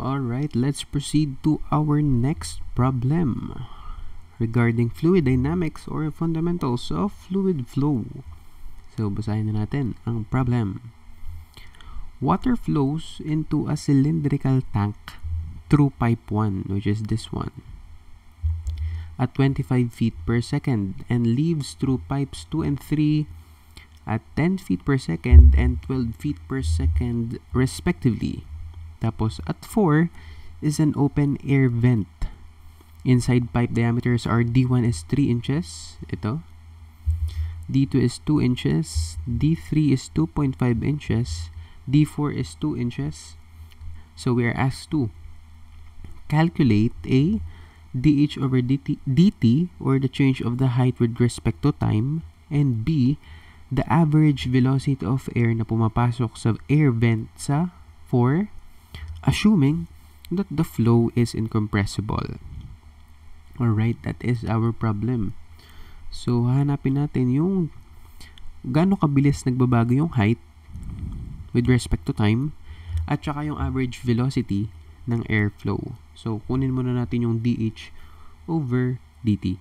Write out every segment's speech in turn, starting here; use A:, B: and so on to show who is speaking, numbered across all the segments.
A: Alright, let's proceed to our next problem regarding fluid dynamics or fundamentals of fluid flow. So, basahin na natin ang problem. Water flows into a cylindrical tank through pipe 1, which is this one, at 25 feet per second and leaves through pipes 2 and 3 at 10 feet per second and 12 feet per second respectively. Tapos at 4 is an open air vent. Inside pipe diameters are D1 is 3 inches, ito. D2 is 2 inches, D3 is 2.5 inches, D4 is 2 inches. So we are asked to calculate A, dH over dt, or the change of the height with respect to time, and B, the average velocity of air na pumapasok sa air vent sa 4, assuming that the flow is incompressible. Alright, that is our problem. So, hanapin natin yung gaano kabilis nagbabago yung height with respect to time at saka yung average velocity ng airflow. So, kunin muna natin yung dH over dt.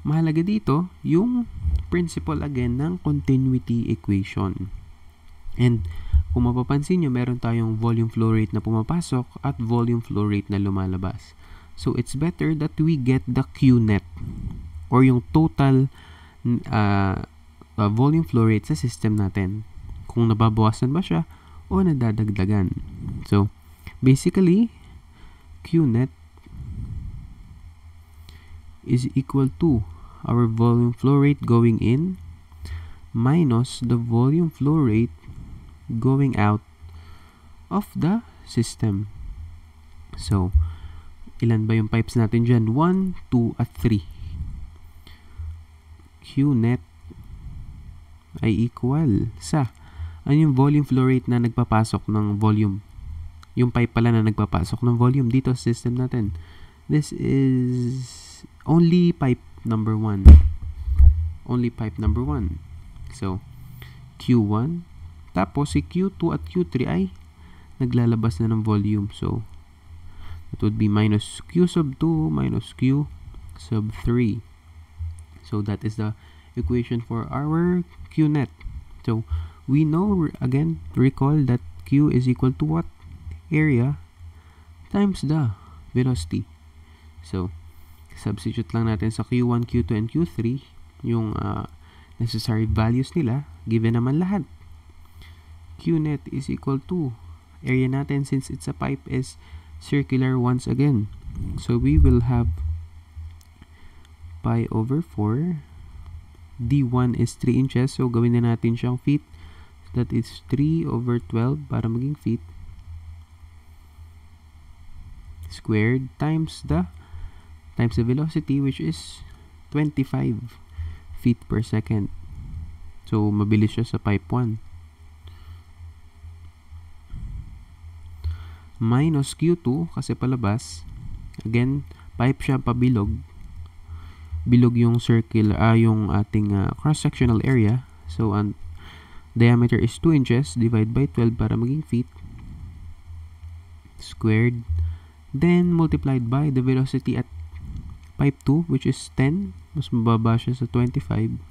A: Mahalaga dito yung principle again ng continuity equation. And kung mapapansin nyo, meron tayong volume flow rate na pumapasok at volume flow rate na lumalabas. So, it's better that we get the Q net or yung total volume flow rate sa system natin. Kung nababawasan ba siya o nadadagdagan. So, basically, Q net is equal to our volume flow rate going in minus the volume flow rate going out of the system. So, ilan ba yung pipes natin dyan? 1, 2, at 3. Q net ay equal sa ano yung volume flow rate na nagpapasok ng volume. Yung pipe pala na nagpapasok ng volume dito sa system natin. This is only pipe number 1. Only pipe number 1. So, Q1. Tapos, si Q2 at Q3 ay naglalabas na ng volume. So, it would be minus Q sub 2 minus Q sub 3. So, that is the equation for our Q net. So, we know, again, recall that Q is equal to what? Area times the velocity. So, substitute lang natin sa Q1, Q2, and Q3 yung necessary values nila. Given naman lahat. Q net is equal to area natin, since it's a pipe, is circular once again. So, we will have pi over 4. D1 is 3 inches. So, gawin na natin siyang feet. That is 3 over 12 para maging feet. Squared times the velocity, which is 25 feet per second. So, mabilis siya sa pipe 1. Minus Q2 kasi palabas. Again, pipe siya pabilog. Bilog yung circle, yung ating cross-sectional area. So, ang diameter is 2 inches divided by 12 para maging feet. Squared. Then, multiplied by the velocity at pipe 2, which is 10. Mas mababa siya sa 25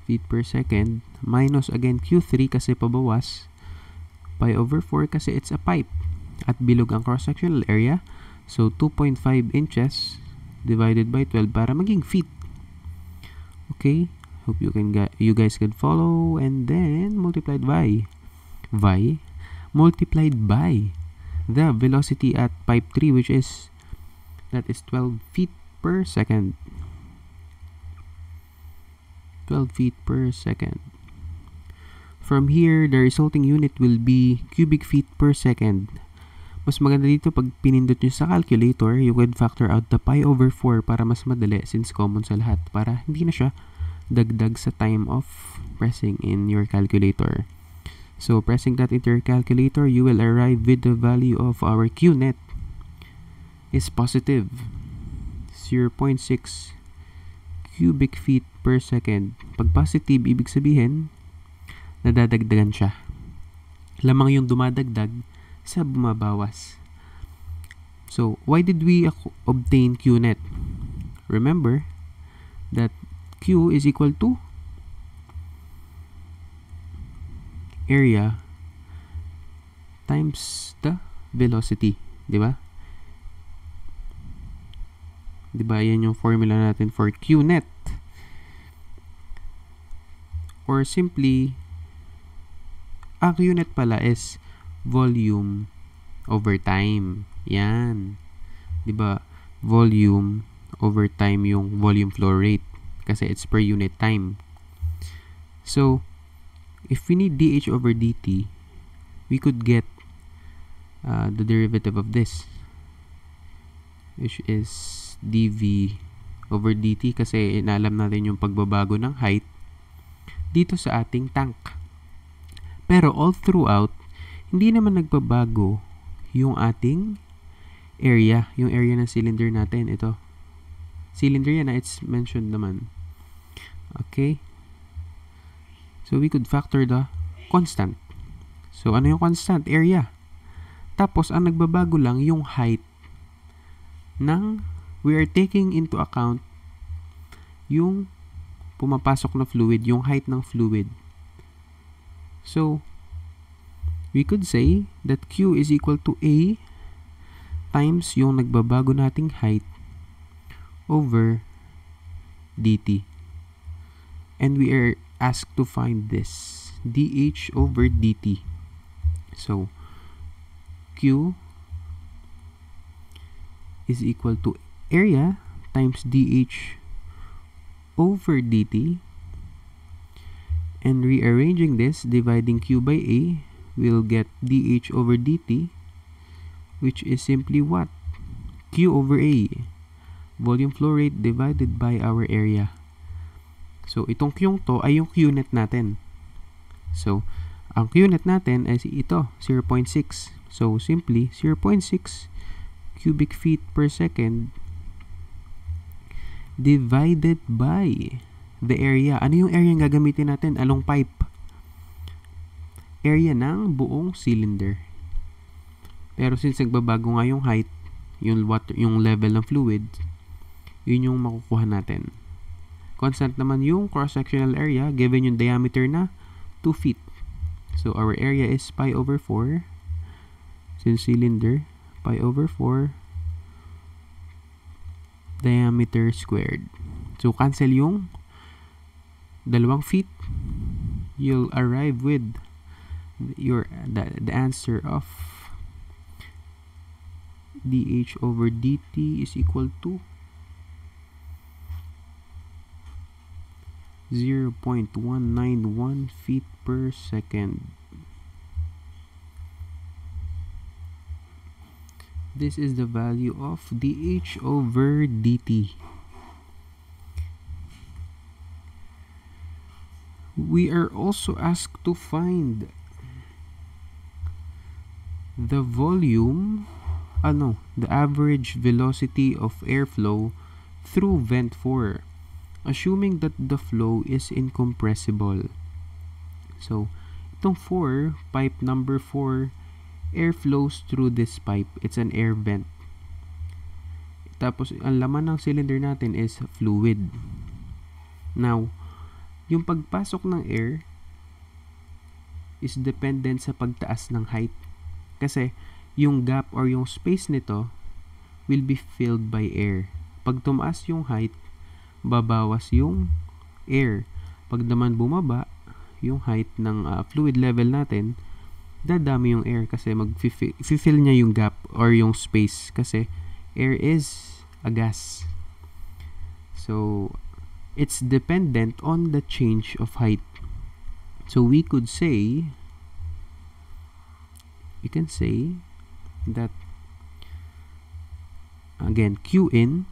A: feet per second. Minus, again, Q3 kasi pabawas. Pi over 4 kasi it's a pipe. At bilog ang cross-sectional area. So, 2.5 inches divided by 12 para maging feet. Okay? Hope you guys can follow. And then, multiplied by the velocity at pipe 3, which is, that is 12 feet per second. 12 feet per second. From here, the resulting unit will be cubic feet per second. Mas maganda dito pag pinindot nyo sa calculator, you could factor out the pi over 4 para mas madali, since common sa lahat, para hindi na siya dagdag sa time of pressing in your calculator. So, pressing that into your calculator, you will arrive with the value of our Q net is positive 0.6 cubic feet per second. Pag positive, ibig sabihin, nadadagdagan siya. lamang yung dumadagdag sa bumabawas. So, why did we obtain Q net? Remember that Q is equal to area times the velocity, di ba? Di ba, yan yung formula natin for Q net. Or simply, ang Q net pala is volume over time. Yan. Di ba? Volume over time yung volume flow rate kasi it's per unit time. So, if we need dH over dt, we could get the derivative of this, which is dv over dt kasi inaalam natin yung pagbabago ng height dito sa ating tank. Pero all throughout, hindi naman nagbabago yung ating area, yung area ng cylinder natin. Ito. Cylinder yan, it's mentioned naman. Okay? So, we could factor the constant. So, ano yung constant? Area. Tapos, ang nagbabago lang yung height ng, we are taking into account yung pumapasok na fluid, yung height ng fluid. So, we could say that Q is equal to A times yung nagbabago nating height over dt. And we are asked to find this, dH over dt. So, Q is equal to area times dH over dt. And rearranging this, dividing Q by A, we'll get dH over dt, which is simply what? Q over A. Volume flow rate divided by our area. So, itong Q to ay yung Q net natin. So, ang Q net natin ay ito, 0.6. So, simply, 0.6 cubic feet per second divided by the area. Ano yung area yung gagamitin natin? Along pipe. Area ng buong cylinder. Pero since nagbabago nga yung height, yung water, yung level ng fluid, yun yung makukuha natin. Constant naman yung cross-sectional area given yung diameter na 2 feet. So our area is pi over 4. Since cylinder, pi over 4 diameter squared. So cancel yung 2 feet. You'll arrive with the answer of dH over dt is equal to 0.191 feet per second. This is the value of dH over dt. We are also asked to find the volume, the average velocity of airflow through vent 4, assuming that the flow is incompressible. So, itong 4, pipe number 4, air flows through this pipe. It's an air vent. Tapos, ang laman ng cylinder natin is fluid. Now, yung pagpasok ng air is dependent sa pagtaas ng height. Kasi, yung gap or yung space nito will be filled by air. Pag tumaas yung height, babawas yung air. Pag naman bumaba yung height ng fluid level natin, dadami yung air kasi mag-fill niya yung gap or yung space kasi air is a gas. So, it's dependent on the change of height. So, we can say that, again, Q in,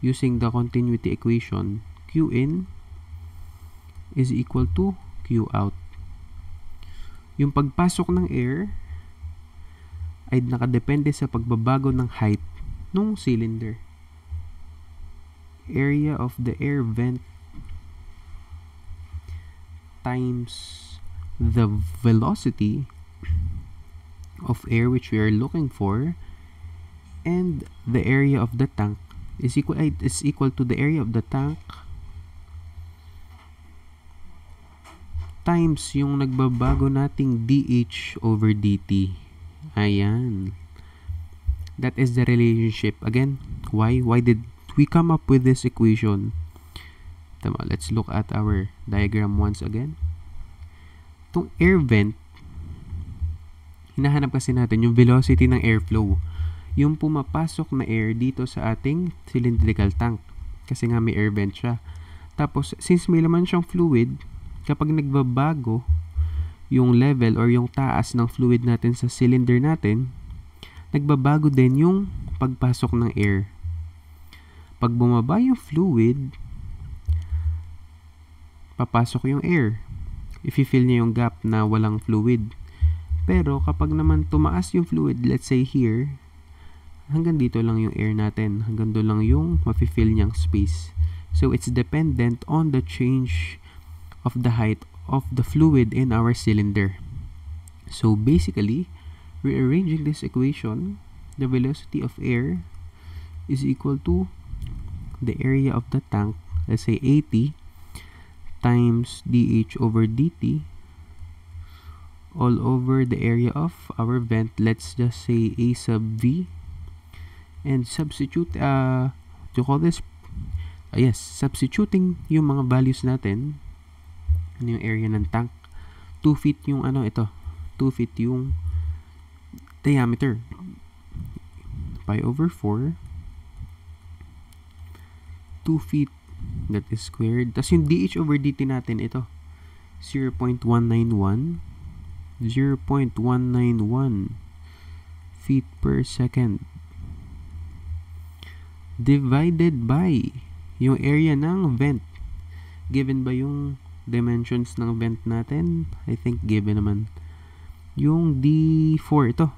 A: using the continuity equation, Q in is equal to Q out. Yung pagpasok ng air ay nakadepende sa pagbabago ng height ng cylinder. Area of the air vent times the velocity of air which we are looking for, and the area of the tank is equal to the area of the tank times yung nagbabago nating dH over dt. Ayan. That is the relationship. Again, why did we come up with this equation? Tama, let's look at our diagram once again. Itong air vent, hinahanap kasi natin yung velocity ng airflow. Yung pumapasok na air dito sa ating cylindrical tank. Kasi nga may air vent siya. Tapos, since may laman siyang fluid, kapag nagbabago yung level or yung taas ng fluid natin sa cylinder natin, nagbabago din yung pagpasok ng air. Pag bumaba yung fluid, papasok yung air. I-fill niya yung gap na walang fluid. Pero kapag naman tumaas yung fluid, let's say here, hanggang dito lang yung air natin. Hanggang doon lang yung mafe-fill niyang space. So, it's dependent on the change of the height of the fluid in our cylinder. So, basically, rearranging this equation, the velocity of air is equal to the area of the tank, let's say 80, times dH over dt all over the area of our vent, let's just say A sub V, and substitute substituting yung mga values natin. Ano yung area ng tank? 2 feet yung 2 feet yung diameter. Pi over 4, 2 feet, that is squared. Tapos yung dH over dt natin, ito 0.191 feet per second divided by yung area ng vent. Given ba yung dimensions ng vent natin? I think given naman. Yung D4, ito.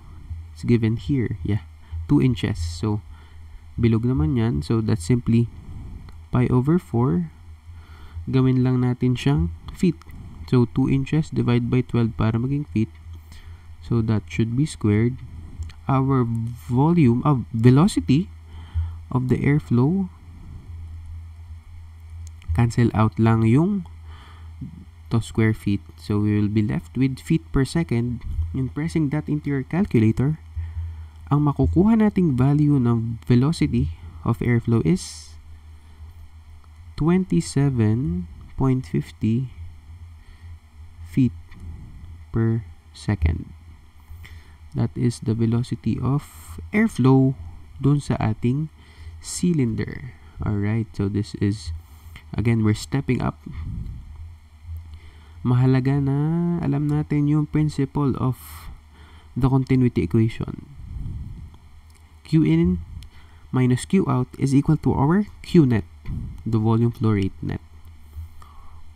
A: It's given here. Yeah. 2 inches. So, bilog naman yan. So, that's simply pi over 4. Gawin lang natin siyang feet. So, 2 inches divided by 12 para maging feet. So, that should be squared. Our volume of velocity of the airflow, cancel out lang yung to square feet. So, we will be left with feet per second. And pressing that into your calculator, ang makukuha nating value ng velocity of airflow is 27.50 feet per second. That is the velocity of airflow dun sa ating cylinder. Alright, so this is, again, we're stepping up. Mahalaga na alam natin yung principle of the continuity equation. Q in minus Q out is equal to our Q net, the volume flow rate net,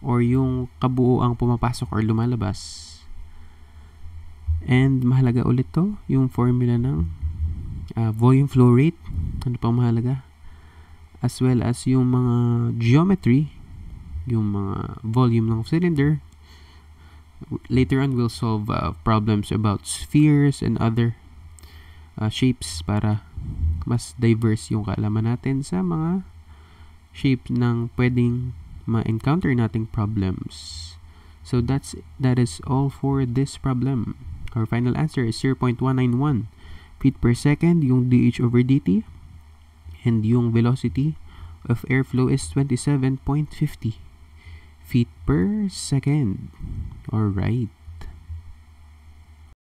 A: or yung kabuoang pumapasok or lumalabas. And mahalaga ulit to, yung formula ng volume flow rate. Ano pang mahalaga? As well as yung mga geometry, yung mga volume ng cylinder. Later on, we'll solve problems about spheres and other shapes para mas diverse yung kaalaman natin sa mga shape ng pwedeng ma-encounter nating problems. So that is all for this problem. Our final answer is 0.191 feet per second, yung dH over dt, and yung velocity of airflow is 27.50 feet per second. Alright.